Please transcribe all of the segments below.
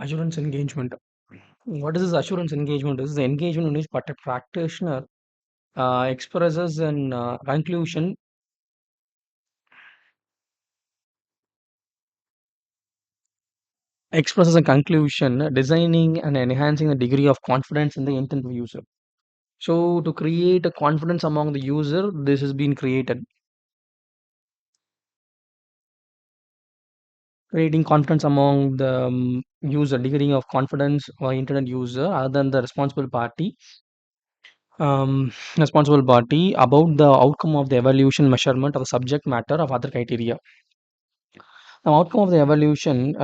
Assurance engagement. What is this assurance engagement? This is the engagement in which practitioner expresses an conclusion, designing and enhancing the degree of confidence in the intent of user. So, to create a confidence among the user, this has been created. Creating confidence among the user, degree of confidence or internet user, other than the responsible party about the outcome of the evaluation measurement of the subject matter of other criteria. Now, outcome of the evaluation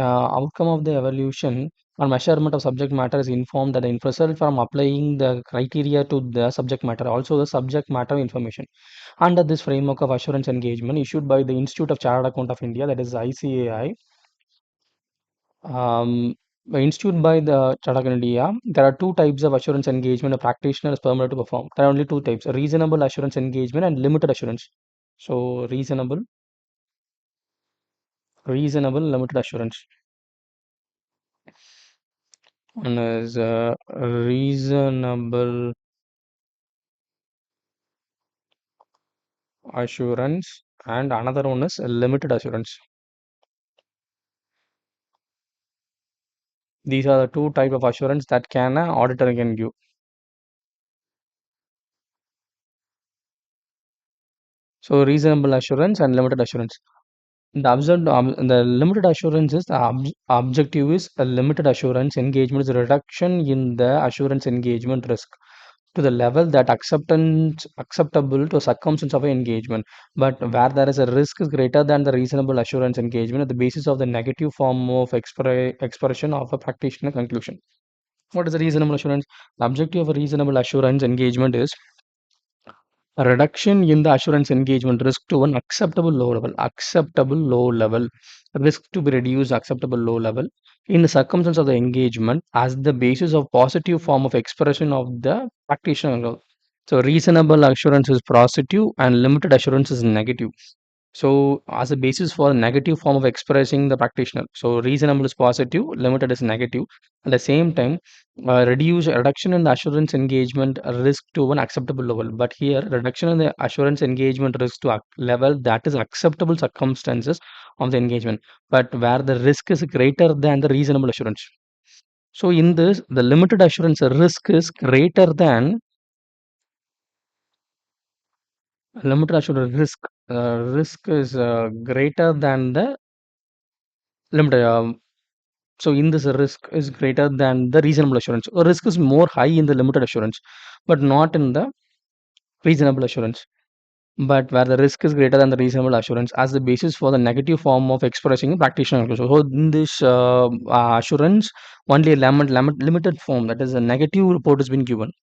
or measurement of subject matter is informed that the result from applying the criteria to the subject matter, also the subject matter information. Under this framework of assurance engagement issued by the Institute of Chartered Account of India, that is ICAI, instituted by the Chartered Account of India, there are two types of assurance engagement a practitioner is permitted to perform. There are only two types: reasonable assurance engagement and limited assurance. So, reasonable, limited assurance. One is reasonable assurance, and another one is limited assurance. These are the two type of assurance that can auditor can give. So, reasonable assurance and limited assurance. The limited assurance is objective is a limited assurance engagement is a reduction in the assurance engagement risk to the level that acceptable to circumstance of engagement, but where there is a risk is greater than the reasonable assurance engagement at the basis of the negative form of expression of a practitioner conclusion. What is a reasonable assurance? The objective of a reasonable assurance engagement is a reduction in the assurance engagement risk to an acceptable low level, risk to be reduced acceptable low level in the circumstance of the engagement as the basis of positive form of expression of the practitioner. So reasonable assurance is positive and limited assurance is negative. So as a basis for a negative form of expressing the practitioner. So reasonable is positive, limited is negative. At the same time, reduction in the assurance engagement risk to an acceptable level. But here, reduction in the assurance engagement risk to level that is acceptable circumstances of the engagement, but where the risk is greater than the reasonable assurance. So in this, the limited assurance risk is greater than limited assurance risk. Risk is greater than the limited. So in this risk is greater than the reasonable assurance. Risk is more high in the limited assurance, but not in the reasonable assurance. But where the risk is greater than the reasonable assurance as the basis for the negative form of expressing practitioner conclusion. So in this assurance, only a limited form, that is a negative report has been given.